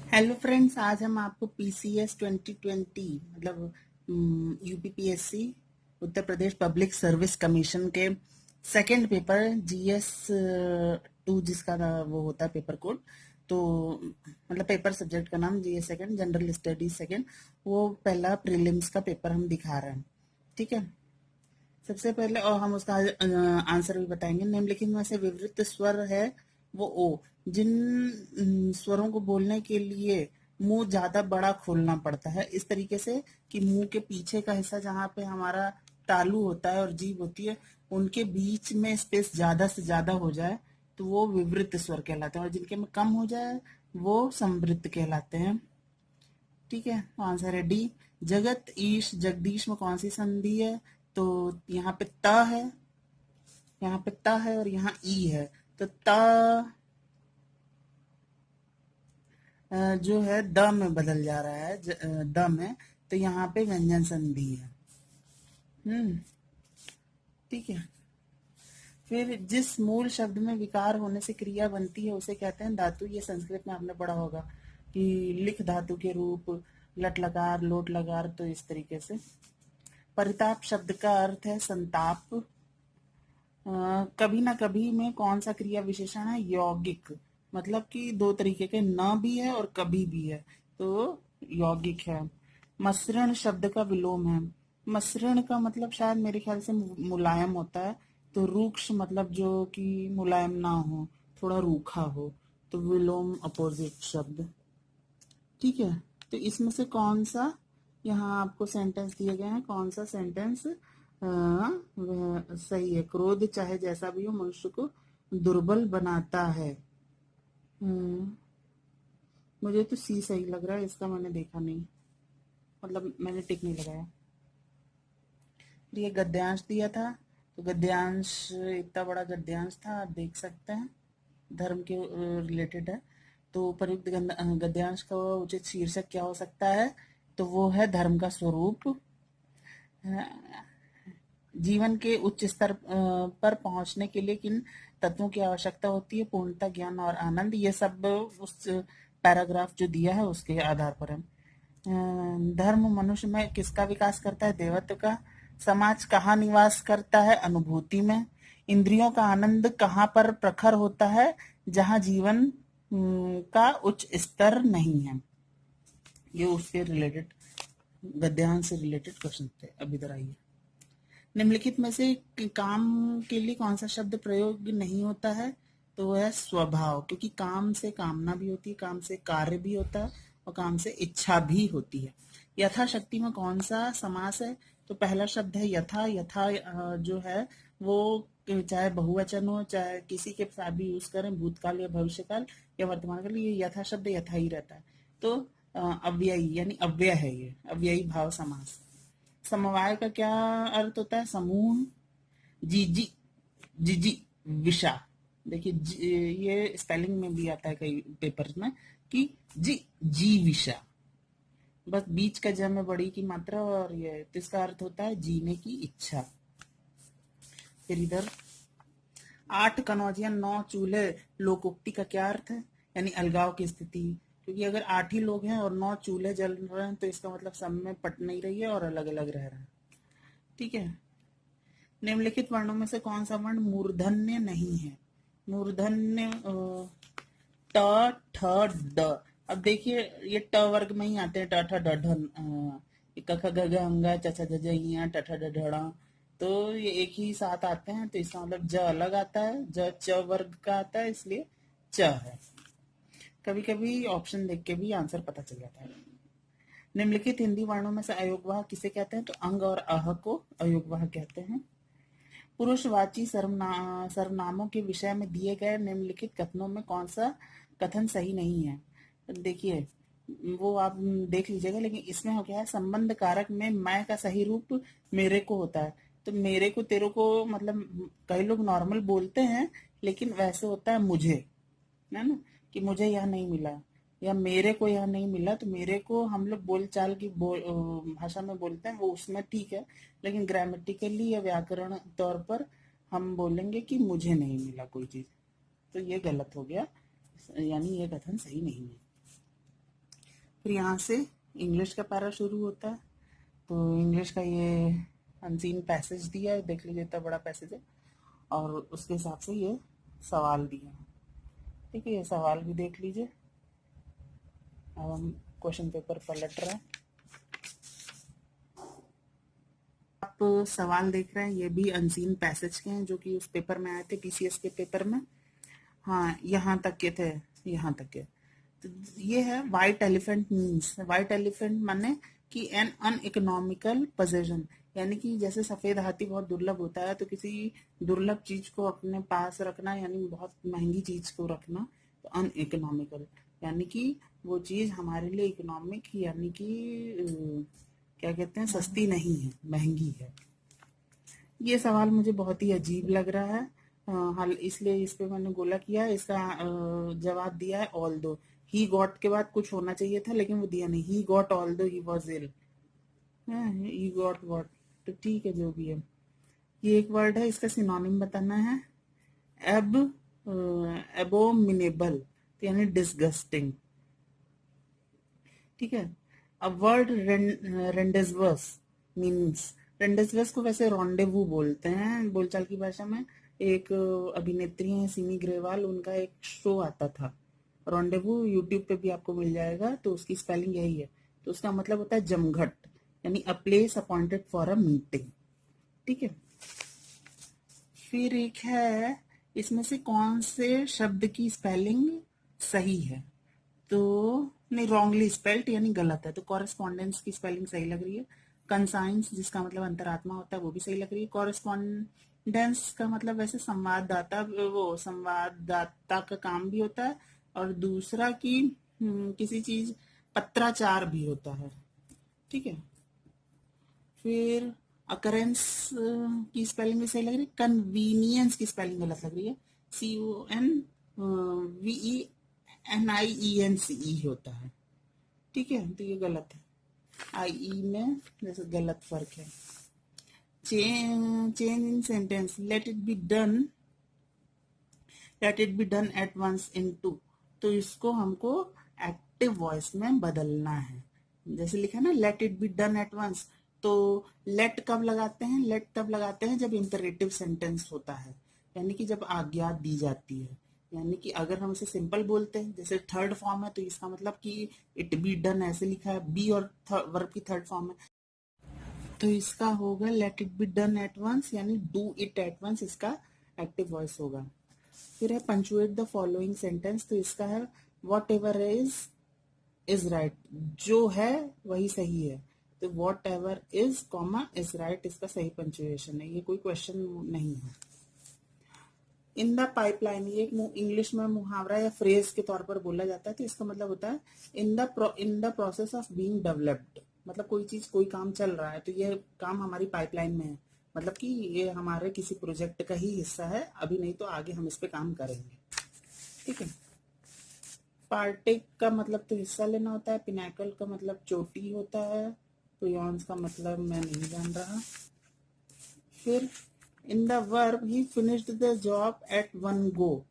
Hello friends, आज हम आपको पीसीएस 2020 मतलब UPPSC Uttar Pradesh public service commission के सेकंड पेपर जीएस 2 जिसका वो होता है पेपर कोड। तो मतलब पेपर सब्जेक्ट का नाम GS second, general studies second, वो पहला प्रीलिम्स का पेपर हम दिखा रहे हैं। ठीक है। सबसे पहले और हम उसका आंसर भी बताएंगे। निम्नलिखित में से विवृत स्वर है वो ओ। जिन स्वरों को बोलने के लिए मुंह ज्यादा बड़ा खोलना पड़ता है, इस तरीके से कि मुंह के पीछे का हिस्सा जहाँ पे हमारा तालू होता है और जीभ होती है, उनके बीच में स्पेस ज्यादा से ज्यादा हो जाए तो वो विवृत स्वर कहलाते हैं, और जिनके में कम हो जाए वो संवृत कहलाते हैं। ठीक है, तो आंसर है डी। जगत ईश जगदीश में कौन सी संधि है? तो यहाँ पे त है, यहाँ पे त है और यहाँ ई है। तो त जो है द में बदल जा रहा है, द में। तो यहाँ पे व्यंजन संधि है। हम्म। ठीक है। फिर जिस मूल शब्द में विकार होने से क्रिया बनती है उसे कहते हैं धातु। ये संस्कृत में आपने पढ़ा होगा कि लिख धातु के रूप, लट लकार, लोट लकार। तो इस तरीके से परिताप शब्द का अर्थ है संताप। कभी ना कभी में कौन सा क्रिया विशेषण है? यौगिक। मतलब कि दो तरीके के, न भी है और कभी भी है, तो यौगिक है। मसृण शब्द का विलोम है। मसृण का मतलब शायद मेरे ख्याल से मुलायम होता है। तो रूक्ष मतलब जो कि मुलायम ना हो, थोड़ा रूखा हो। तो विलोम अपोजिट शब्द। ठीक है। तो इसमें से कौन सा, यहाँ आपको सेंटेंस दिए गए हैं, कौन सा सेंटेंस वह सही है? क्रोध चाहे जैसा भी हो मनुष्य को दुर्बल बनाता है। हम्म, मुझे तो सी सही लग रहा है, इसका मैंने देखा नहीं, मतलब मैंने टिक नहीं लगाया। ये गद्यांश दिया था, तो गद्यांश इतना बड़ा गद्यांश था, आप देख सकते हैं, धर्म के रिलेटेड है। तो उपयुक्त गद्यांश का उचित शीर्षक क्या हो सकता है? तो वो है धर्म का स्वरूप। जीवन के उच्च स्तर पर पहुंचने के लिए किन तत्वों की आवश्यकता होती है? पूर्णता, ज्ञान और आनंद। ये सब उस पैराग्राफ जो दिया है उसके आधार पर है। धर्म मनुष्य में किसका विकास करता है? देवत्व का। समाज कहाँ निवास करता है? अनुभूति में। इंद्रियों का आनंद कहाँ पर प्रखर होता है? जहाँ जीवन का उच्च स्तर नहीं है। ये उसके रिलेटेड, गद्यांश से रिलेटेड क्वेश्चन थे। अब इधर आइए। निम्नलिखित में से काम के लिए कौन सा शब्द प्रयोग नहीं होता है? तो वह है स्वभाव, क्योंकि काम से कामना भी होती है, काम से कार्य भी होता है और काम से इच्छा भी होती है। यथाशक्ति में कौन सा समास है? तो पहला शब्द है यथा। यथा जो है वो चाहे बहुवचन हो, चाहे किसी के साथ भी यूज करें, भूतकाल या भविष्यकाल या वर्तमान काल, ये यथा शब्द यथा ही रहता है। तो अव्ययी यानी अव्यय है, ये अव्ययी भाव समास। समवाय का क्या अर्थ होता है? समूह। जीजी, जिजी, विषा। देखिए ये स्पेलिंग में भी आता है कई पेपर्स में कि जी, जी विषा। बस बीच का ज में बड़ी की मात्रा, और ये तो इसका अर्थ होता है जीने की इच्छा। फिर इधर 8 कनौजिया 9 चूल्हे लोकोक्ति का क्या अर्थ है? यानी अलगाव की स्थिति। क्योंकि अगर 8 ही लोग हैं और 9 चूल्हे जल रहे हैं तो इसका मतलब सब में पट नहीं रही है और अलग अलग रह रहे हैं। ठीक है। निम्नलिखित वर्णों में से कौन सा वर्ण मूर्धन्य नहीं है? मूर्धन्य ट, ठ, ड। अब देखिए ये ट वर्ग में ही आते हैं, ट ठ ड ढ क ख ग घ अंगा च छ ज झ इया ट ठ ड ढ ड़। तो ये एक ही साथ आते हैं, तो इसका मतलब ज अलग आता है, ज च वर्ग का आता है, इसलिए च है। कभी कभी ऑप्शन देख के भी आंसर पता चल जाता है। निम्नलिखित हिंदी वर्णों में से अयोगवाह किसे कहते हैं? तो अंग और अह को अयोगवाह कहते हैं। पुरुषवाची सर्वनामों के विषय में दिए गए निम्नलिखित कथनों में कौन सा कथन सही नहीं है? देखिए वो आप देख लीजिएगा, लेकिन इसमें हो गया है संबंध कारक में मैं का सही रूप मेरे को होता है। तो मेरे को तेरे को मतलब कई लोग नॉर्मल बोलते हैं, लेकिन वैसे होता है मुझे, है ना, कि मुझे यह नहीं मिला या मेरे को यह नहीं मिला। तो मेरे को हम लोग बोलचाल की भाषा में बोलते हैं, वो उसमें ठीक है, लेकिन ग्रामेटिकली या व्याकरण तौर पर हम बोलेंगे कि मुझे नहीं मिला कोई चीज। तो ये गलत हो गया, यानी ये कथन सही नहीं है। फिर यहाँ से इंग्लिश का पैरा शुरू होता है। तो इंग्लिश का ये अनसीन पैसेज दिया है, देख लीजिए इतना बड़ा पैसेज है, और उसके हिसाब से ये सवाल दिया है। ठीक है, ये सवाल भी देख लीजिए। अब हम क्वेश्चन पेपर पलट रहे हैं। आप सवाल देख रहे हैं, ये भी अनसीन पैसेज के हैं जो कि उस पेपर में आए थे, पीसीएस के पेपर में। हाँ, यहाँ तक के थे, यहाँ तक के। तो ये है white elephant means. White elephant माने कि एन अनइकोनॉमिकल पोजेशन, यानी कि जैसे सफेद हाथी बहुत दुर्लभ होता है, तो किसी दुर्लभ चीज को अपने पास रखना यानी बहुत महंगी चीज को रखना, तो अनइकोनॉमिकल यानी कि वो चीज हमारे लिए इकोनॉमिक यानी कि क्या कहते हैं, सस्ती नहीं है, महंगी है। ये सवाल मुझे बहुत ही अजीब लग रहा है, हाल इसलिए इस पे मैंने गोला किया। इसका जवाब दिया है ऑल दो। ही गॉट के बाद कुछ होना चाहिए था, लेकिन वो दिया नहीं। ही got all though he was ill, he got what, तो ठीक है जो भी है। ये एक वर्ड है, इसका सिनोनिम बताना है। एब एबोमिनेबल यानी डिसगस्टिंग। ठीक है। अब वर्ड रेंडेजवस मीन्स, रेंडेजवस को वैसे रॉन्डेवू बोलते हैं बोलचाल की भाषा में। एक अभिनेत्री हैं सिमी ग्रेवाल, उनका एक शो आता था रॉन्डेवू, यूट्यूब पे भी आपको मिल जाएगा, तो उसकी स्पेलिंग यही है। तो उसका मतलब होता है जमघट, यानी a place appointed for a meeting. ठीक है। फिर एक है, इसमें से कौन से शब्द की स्पेलिंग सही है? तो नहीं, रॉन्गली स्पेल्ड यानी गलत है, तो कॉरेस्पॉन्डेंस की स्पेलिंग सही लग रही है। कंसाइंस जिसका मतलब अंतरात्मा होता है वो भी सही लग रही है। कॉरेस्पॉन्डेंस का मतलब वैसे संवाददाता, वो संवाददाता का काम भी होता है, और दूसरा कि किसी चीज पत्राचार भी होता है। ठीक है। फिर अकरेंस की स्पेलिंग भी सही लग रही है। कन्वीनियंस की स्पेलिंग गलत लग रही है, CONVENIENCE होता है। ठीक है, तो ये गलत है। IE में जैसे गलत फर्क है। Change in sentence, let it be done at once into, तो इसको हमको एक्टिव वॉइस में बदलना है। जैसे लिखा है ना, let it be done at once, तो लेट कब लगाते हैं? लेट तब लगाते हैं जब इंपेरेटिव सेंटेंस होता है, यानी कि जब आज्ञा दी जाती है। यानी कि अगर हम इसे सिंपल बोलते हैं, जैसे थर्ड फॉर्म है, तो इसका मतलब कि इट बी डन ऐसे लिखा है, बी और वर्ब की थर्ड फॉर्म है, तो इसका होगा let it be done at once, यानी डू इट एट वंस, इसका एक्टिव वॉइस होगा। फिर है पंचुएट द फॉलोइंग सेंटेंस, तो इसका है वॉट एवर इज राइट, जो है वही सही है, तो what ever is comma is right, इसका सही पंचुएशन है, ये कोई क्वेश्चन नहीं है। इन द पाइपलाइन, ये एक इंग्लिश में मुहावरा या फ्रेज के तौर पर बोला जाता है, तो इसका मतलब होता है in the process of being developed, मतलब कोई चीज, कोई काम चल रहा है, तो ये काम हमारी पाइपलाइन में है, मतलब कि ये हमारे किसी प्रोजेक्ट का ही हिस्सा है, अभी नहीं तो आगे हम इस पे काम करेंगे। ठीक है। पार्टेक का मतलब तो हिस्सा लेना होता है, पिनाकल का मतलब चोटी होता है, प्रियॉन्स का मतलब मैं नहीं जान रहा। फिर in the verb he finished the job eight one go,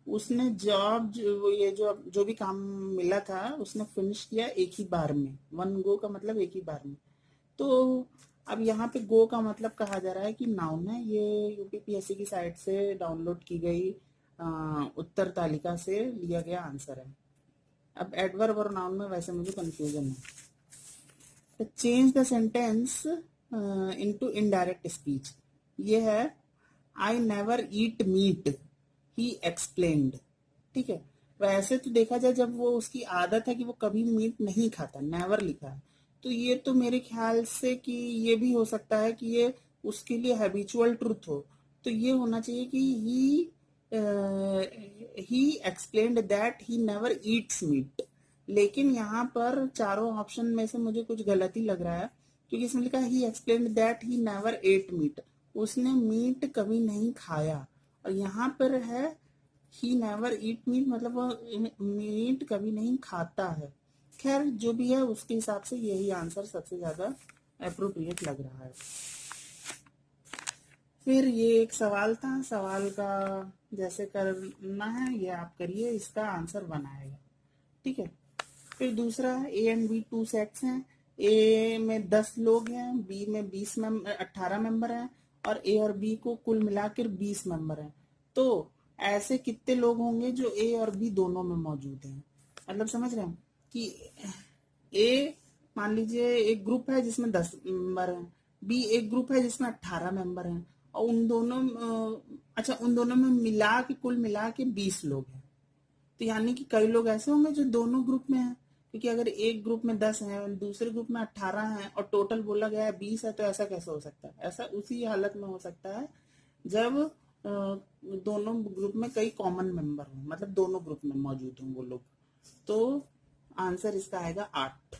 उसने जॉब ये जो भी काम मिला था उसने फिनिश किया एक ही बार में। वन गो का मतलब एक ही बार में। तो अब यहाँ पे गो का मतलब कहा जा रहा है कि नाउन है, ये यूपीपीएससी की साइट से डाउनलोड की गई उत्तर तालिका से लिया गया आंसर है। अब एडवर्ब और नाउन में वैसे मुझे कंफ्यूजन है। तो change the sentence into indirect speech, ये है I never eat meat, he explained. ठीक है। वैसे तो देखा जाए, जब वो उसकी आदत है कि वो कभी मीट नहीं खाता, नेवर लिखा है, तो ये तो मेरे ख्याल से कि ये भी हो सकता है कि ये उसके लिए हैबिचुअल ट्रुथ हो, तो ये होना चाहिए कि he explained that he never eats meat. लेकिन यहाँ पर चारों ऑप्शन में से मुझे कुछ गलत ही लग रहा है, क्योंकि इसमें लिखा he explained that he never ate meat, उसने मीट कभी नहीं खाया, और यहाँ पर है ही नेवर ईट मीट, मतलब वो मीट कभी नहीं खाता है। खैर जो भी है उसके हिसाब से यही आंसर सबसे ज्यादा अप्रोप्रिएट लग रहा है। फिर ये एक सवाल था, सवाल का जैसे करना है ये आप करिए, इसका आंसर बनाएगा। ठीक है। फिर दूसरा A and B two sets हैं। ए में 10 लोग हैं, बी में 18 मेंबर हैं, और ए और बी को कुल मिलाकर 20 मेंबर हैं। तो ऐसे कितने लोग होंगे जो ए और बी दोनों में मौजूद हैं? मतलब समझ रहे हैं कि ए, मान लीजिए एक ग्रुप है जिसमें 10 मेंबर हैं, बी एक ग्रुप है जिसमें 18 मेंबर हैं, और उन दोनों अच्छा उन दोनों में मिला के कुल मिला के 20 लोग हैं। तो यानी कि कई लोग ऐसे होंगे जो दोनों ग्रुप में हैं, क्योंकि अगर एक ग्रुप में 10 है और दूसरे ग्रुप में 18 है और टोटल बोला गया है 20 है, तो ऐसा कैसे हो सकता है? ऐसा उसी हालत में हो सकता है जब दोनों ग्रुप में कई कॉमन मेंबर हो, मतलब दोनों ग्रुप में मौजूद हों वो लोग। तो आंसर इसका आएगा 8।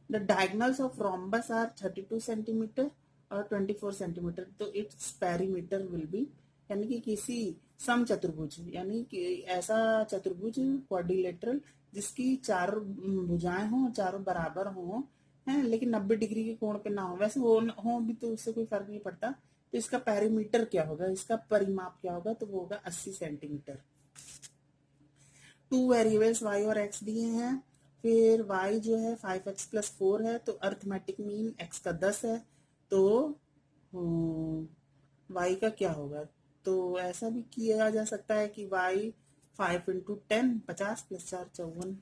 The diagonals of rhombus are 32 centimetre और 24 सेंटीमीटर, तो इट्स पेरीमीटर विल बी, यानी कि किसी सम चतुर्भुज, यानी कि ऐसा चतुर्भुज क्वाड्रिलेटरल जिसकी चारों भुजाएं हों, चारों बराबर हों, हैं, लेकिन 90 डिग्री के कोण पे ना हो। वैसे हो भी तो उससे कोई फर्क नहीं पड़ता। तो इसका पेरीमीटर क्या होगा, इसका परिमाप क्या होगा? तो वो होगा 80 सेंटीमीटर। 2 वेरिएबल्स y और x दिए हैं। फिर y जो है 5x+4 है, तो अर्थमेटिक मीन x का 10 है, तो y का क्या होगा? तो ऐसा भी किया जा सकता है कि y 5 × 10 50 + 4 54।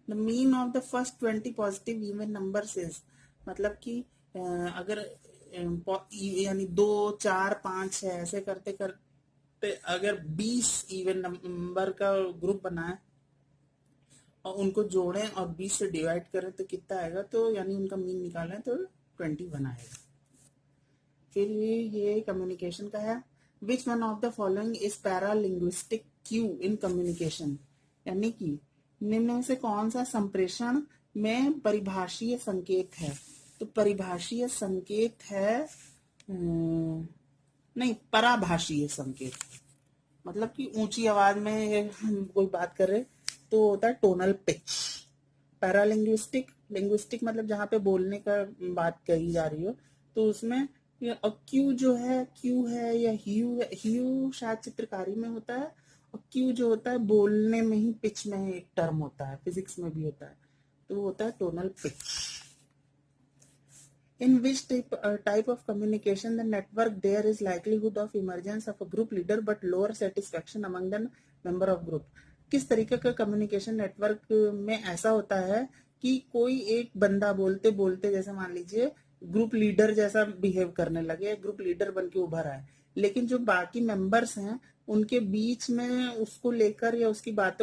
The mean of the first 20 positive even numbers is, मतलब कि अगर यानी 2 4 5 है, ऐसे करते करते अगर 20 इवन नंबर का ग्रुप बना है और उनको जोड़ें और 20 से डिवाइड करें तो कितना आएगा? तो यानी उनका मीन निकालें तो 21 आएगा। फिर ये कम्युनिकेशन का है। Which one of the following is paralinguistic Q in communication, यानी कि निम्न में से कौन सा संप्रेषण में परिभाषीय संकेत है? तो परिभाषीय संकेत है नहीं, पराभाषीय संकेत, मतलब कि ऊंची आवाज में हम कोई बात कर रहे तो होता है टोनल पिच। पैरालिंग्विस्टिक, लिंग्विस्टिक मतलब जहाँ पे बोलने का बात कही जा रही हो, तो उसमें क्यू जो है, क्यू है या ह्यू है, ह्यू शायद चित्रकारी में होता है, और क्यू जो होता है बोलने में ही पिच में एक टर्म होता है, फिजिक्स में भी होता है, तो वो होता है tonal pitch. In which type of communication the network there is likelihood of emergence of a group leader but lower satisfaction among the member of group? किस तरीके का कम्युनिकेशन नेटवर्क में ऐसा होता है कि कोई एक बंदा बोलते बोलते, जैसे मान लीजिए ग्रुप लीडर जैसा बिहेव करने लगे, ग्रुप लीडर बन के उभर आए, लेकिन जो बाकी मेंबर्स हैं उनके बीच में उसको लेकर या उसकी बातों